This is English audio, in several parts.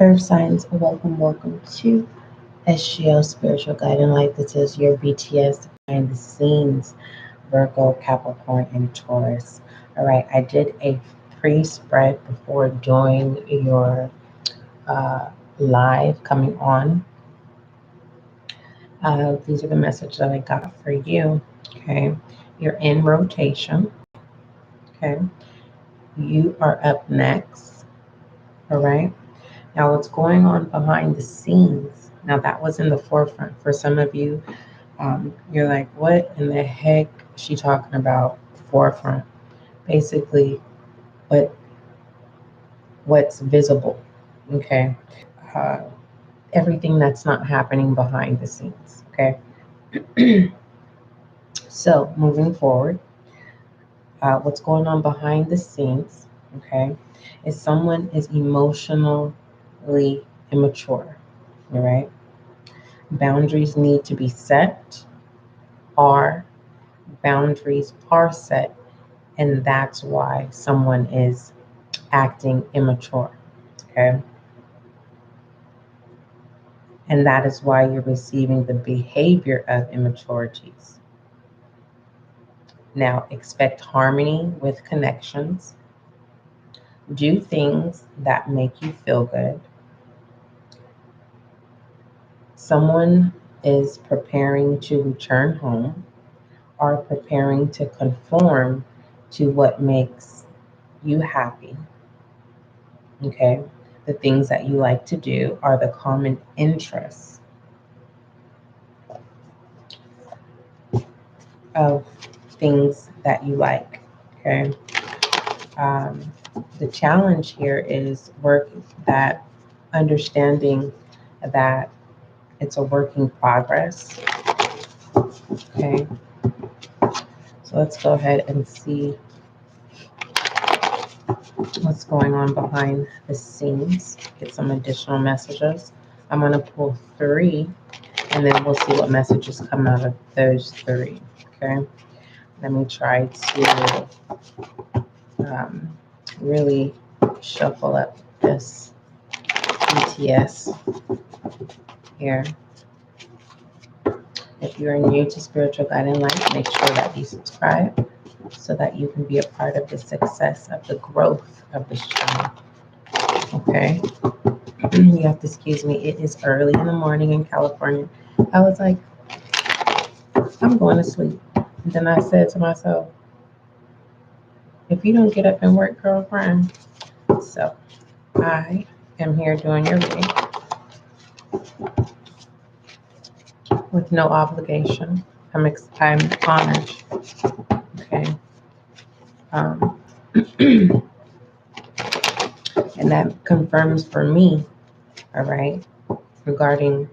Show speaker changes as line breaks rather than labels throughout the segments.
Earth signs, welcome to SGL Spiritual Guiding Light. This is your BTS behind the scenes, Virgo, Capricorn, and Taurus. All right, I did a pre-spread before doing your uh, live coming on. These are the messages that I got for you. Okay, you're in rotation. Okay, you are up next. All right. Now, what's going on behind the scenes? Now, that was in the forefront. For some of you, you're like, what in the heck is she talking about? Forefront. Basically, what what's visible. Okay. Uh, Everything that's not happening behind the scenes. Okay. So, moving forward, what's going on behind the scenes? Okay, is someone is emotionally immature. All right. Boundaries need to be set, or boundaries are set, and that's why someone is acting immature. Okay. And that is why you're receiving the behavior of immaturities. Now, expect harmony with connections. Do things that make you feel good. Someone is preparing to return home or preparing to conform to what makes you happy. Okay. The things that you like to do are the common interests of things that you like. Okay. Um, the challenge here is work that understanding that it's a work in progress. Okay. So let's go ahead and see what's going on behind the scenes. Get some additional messages. I'm going to pull three and then we'll see what messages come out of those three. Okay. Let me try to um, really shuffle up this BTS here. If you're new to Spiritual Guiding Light, make sure that you subscribe so that you can be a part of the success of the growth of this channel. Okay. You have to excuse me. It is early in the morning in California. I was like, I'm going to sleep. And then I said to myself, if you don't get up and work, girlfriend. So I am here doing your reading with no obligation. I'm honored. Okay. Um, and that confirms for me, all right, regarding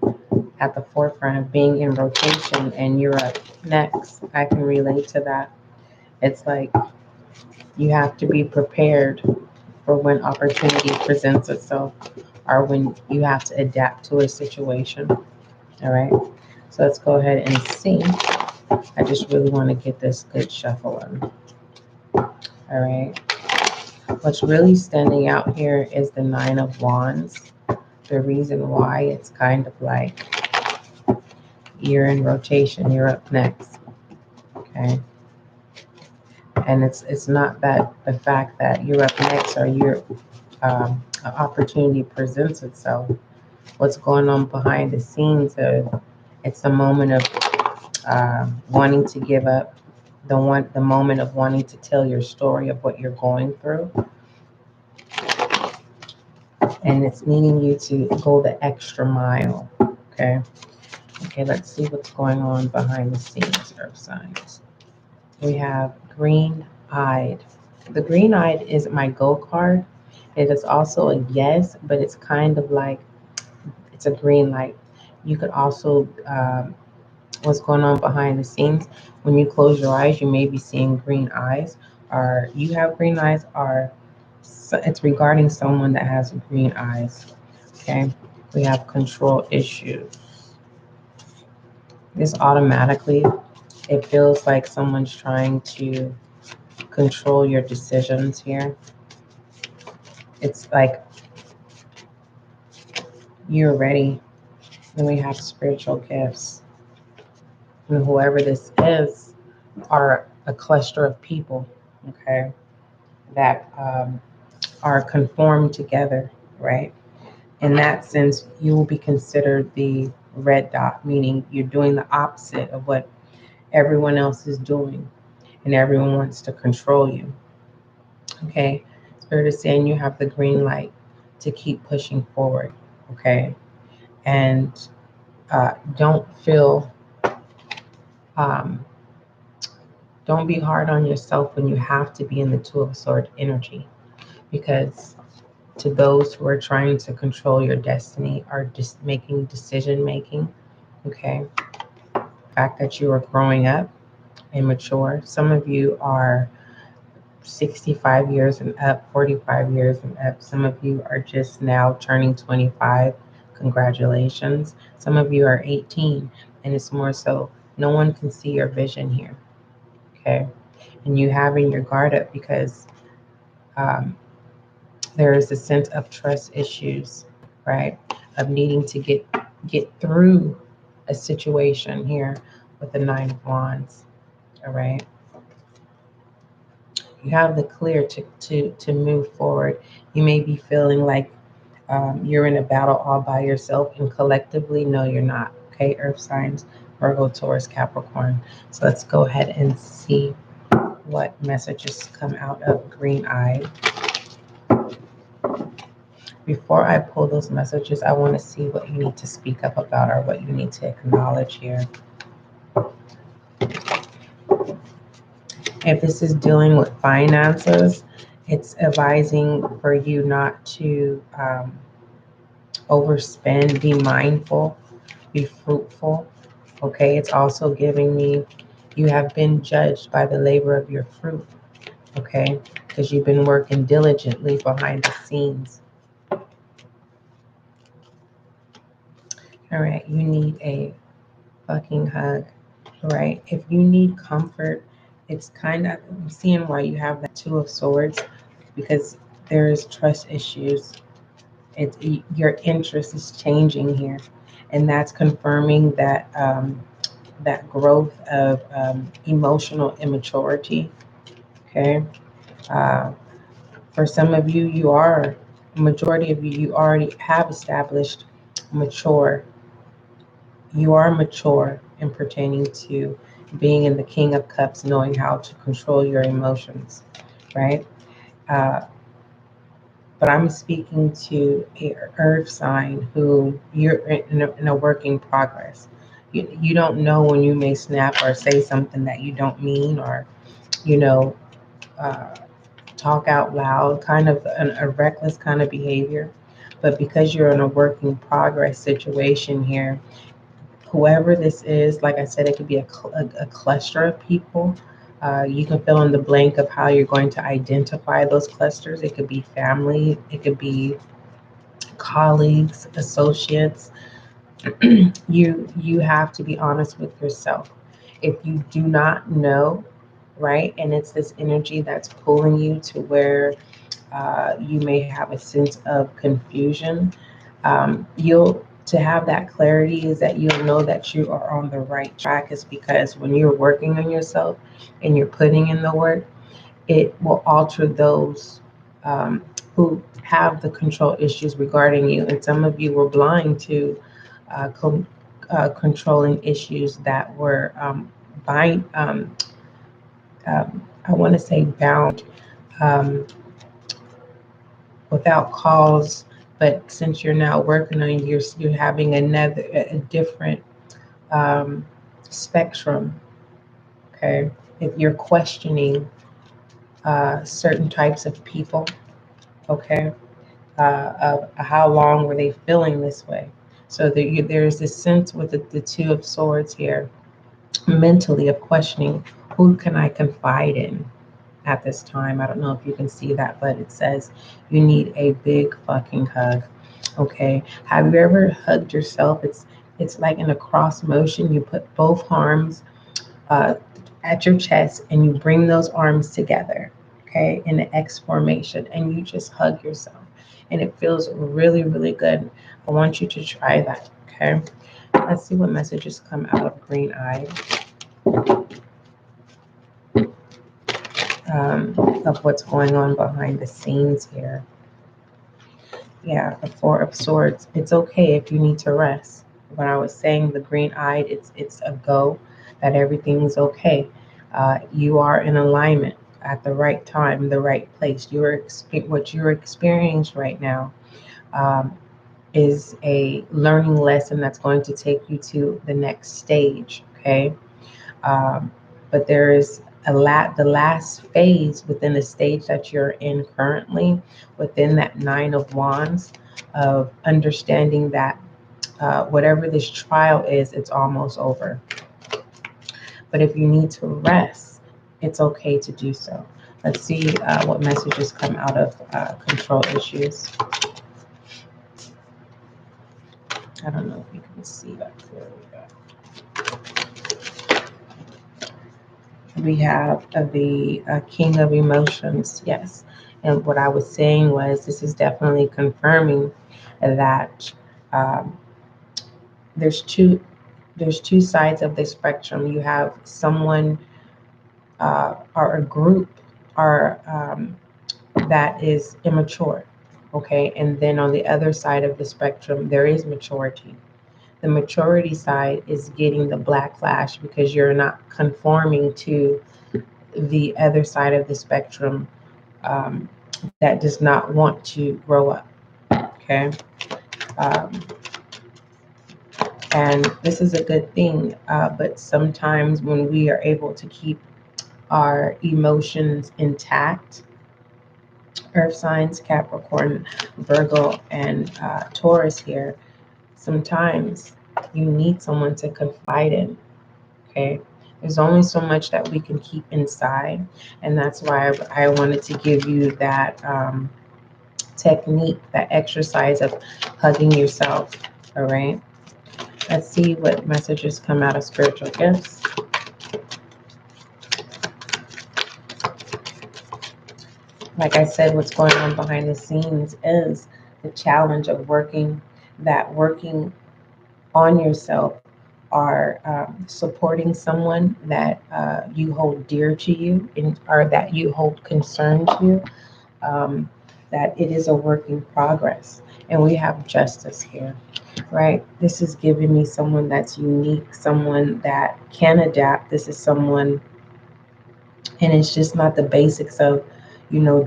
at the forefront of being in rotation and you're up next. I can relate to that. It's like you have to be prepared for when opportunity presents itself or when you have to adapt to a situation. All right. So let's go ahead and see. I just really want to get this good shuffle in. All right. What's really standing out here is the Nine of Wands. The reason why it's kind of like you're in rotation, you're up next. Okay. And it's not that the fact that you're up next or you're an opportunity presents itself. What's going on behind the scenes? It's a moment of wanting to give up, the moment of wanting to tell your story of what you're going through, and it's needing you to go the extra mile. Okay. Okay. Let's see what's going on behind the scenes, Earth signs. We have green-eyed. The green-eyed is my go card. It is also a yes, but it's kind of like it's a green light. You could also, what's going on behind the scenes, when you close your eyes, you may be seeing green eyes, or you have green eyes, or it's regarding someone that has green eyes. Okay. We have control issues. This automatically, it feels like someone's trying to control your decisions here. It's like you're ready. Then we have spiritual gifts. And whoever this is are a cluster of people, okay, that are conformed together, right? In that sense, you will be considered the red dot, meaning you're doing the opposite of what everyone else is doing, and everyone wants to control you. Okay, Spirit is saying you have the green light to keep pushing forward. Okay, and don't feel, um, don't be hard on yourself when you have to be in the Two of Swords energy, because to those who are trying to control your destiny are just making decision making. Okay, the fact that you are growing up and mature. Some of you are 65 years and up, 45 years and up. Some of you are just now turning 25. Congratulations. Some of you are 18, and it's more so no one can see your vision here. Okay, and you having your guard up because um, there is a sense of trust issues, right? Of needing to get through a situation here with the Nine of Wands. All right. You have the clear to move forward. You may be feeling like you're in a battle all by yourself, and collectively, no, you're not. Okay, Earth signs, Virgo, Taurus, Capricorn. So let's go ahead and see what messages come out of Green Eye. Before I pull those messages, I want to see what you need to speak up about or what you need to acknowledge here. If this is dealing with finances, it's advising for you not to overspend, be mindful, be fruitful. Okay, it's also giving me you have been judged by the labor of your fruit. Okay, because you've been working diligently behind the scenes. All right, you need a fucking hug. All right, if you need comfort, it's kind of, I'm seeing why you have that Two of Swords, because there is trust issues. It's your interest is changing here, and that's confirming that that growth of emotional immaturity. Okay, uh, for some of you, majority of you, you already have established mature. You are mature in pertaining to being in the King of Cups, knowing how to control your emotions, right? Uh, but I'm speaking to a earth sign who you're in a work in progress. You don't know when you may snap or say something that you don't mean, or you know uh, talk out loud, kind of a reckless kind of behavior. But because you're in a work in progress situation here, whoever this is, like I said, it could be a cluster of people. You can fill in the blank of how you're going to identify those clusters. It could be family, it could be colleagues, associates. You have to be honest with yourself. If you do not know, right, and it's this energy that's pulling you to where you may have a sense of confusion, you'll to have that clarity is that you'll know that you are on the right track, is because when you're working on yourself and you're putting in the work, it will alter those who have the control issues regarding you. And some of you were blind to controlling issues that were I want to say bound um, without cause. But since you're now working on it, you're having a different spectrum. Okay, if you're questioning certain types of people, okay, of how long were they feeling this way. So there's this sense with the Two of Swords here, mentally, of questioning, who can I confide in at this time? I don't know if you can see that, but it says you need a big fucking hug. Okay, have you ever hugged yourself? It's like in a cross motion. You put both arms uh, at your chest and you bring those arms together, okay, in an X formation, and you just hug yourself. and it feels really, really good. I want you to try that, okay? Let's see what messages come out of Green Eye. Of what's going on behind the scenes here. Yeah, the Four of Swords. It's okay if you need to rest. When I was saying the green-eyed, it's a go, that everything's okay. You are in alignment at the right time, the right place. What you're experiencing right now um, is a learning lesson that's going to take you to the next stage. Okay, but there is the last phase within the stage that you're in currently, within that Nine of Wands, of understanding that whatever this trial is, it's almost over. But if you need to rest, it's okay to do so. Let's see what messages come out of control issues. I don't know if you can see that clearly. We have the King of Emotions, yes. And what I was saying was, this is definitely confirming that um, there's two sides of the spectrum. You have someone or a group or that is immature, okay, and then on the other side of the spectrum there is maturity. The maturity side is getting the black flash because you're not conforming to the other side of the spectrum um, that does not want to grow up. Okay. Um, and this is a good thing. But sometimes when we are able to keep our emotions intact, earth signs, Capricorn, Virgo, and Taurus here, sometimes you need someone to confide in. Okay. There's only so much that we can keep inside. And that's why I wanted to give you that technique, that exercise of hugging yourself. All right. Let's see what messages come out of spiritual gifts. Like I said, what's going on behind the scenes is the challenge of working on yourself, are supporting someone that you hold dear to you, or that you hold concern to, um, that it is a work in progress. And we have justice here, right? This is giving me someone that's unique, someone that can adapt. This is someone, and it's just not the basics of,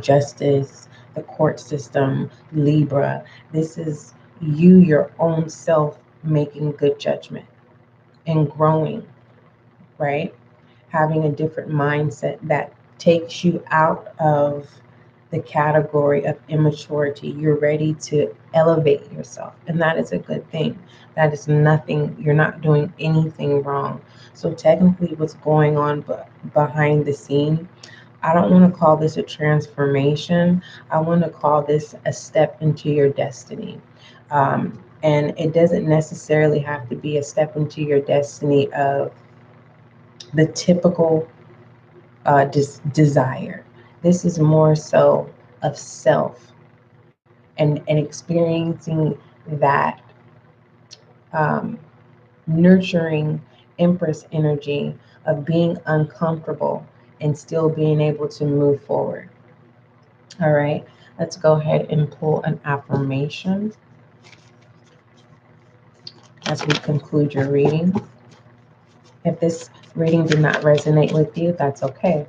justice, the court system, Libra. This is you, your own self, making good judgment and growing, right? Having a different mindset that takes you out of the category of immaturity. You're ready to elevate yourself, and that is a good thing. That is nothing, you're not doing anything wrong. So technically what's going on behind the scene, I don't want to call this a transformation. I want to call this a step into your destiny. And it doesn't necessarily have to be a step into your destiny of the typical desire. This is more so of self, and experiencing that um, nurturing Empress energy of being uncomfortable and still being able to move forward. All right, let's go ahead and pull an affirmation as we conclude your reading. If this reading did not resonate with you, that's okay.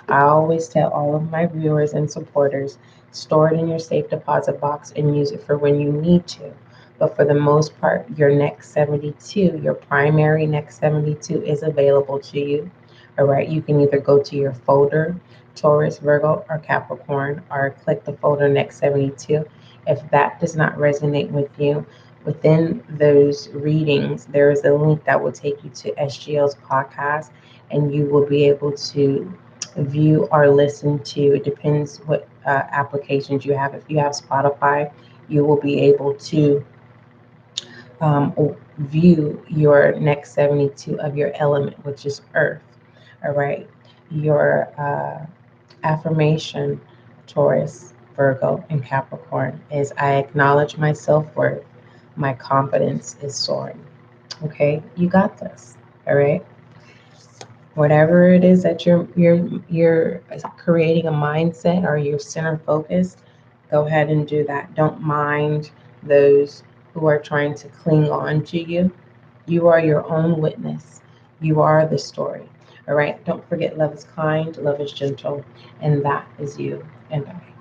I always tell all of my viewers and supporters, store it in your safe deposit box and use it for when you need to. But for the most part, your next 72, your primary next 72 is available to you. All right, you can either go to your folder, Taurus, Virgo, or Capricorn, or click the folder next 72. If that does not resonate with you, within those readings, there is a link that will take you to SGL's podcast, and you will be able to view or listen to, it depends what applications you have. If you have Spotify, you will be able to view your next 72 of your element, which is earth. All right. Your affirmation, Taurus, Virgo, and Capricorn is I acknowledge my self-worth. My confidence is soaring. Okay, you got this. All right. Whatever it is that you're creating a mindset or you're center focused, go ahead and do that. Don't mind those who are trying to cling on to you. You are your own witness. You are the story. All right. Don't forget, love is kind, love is gentle, and that is you and I.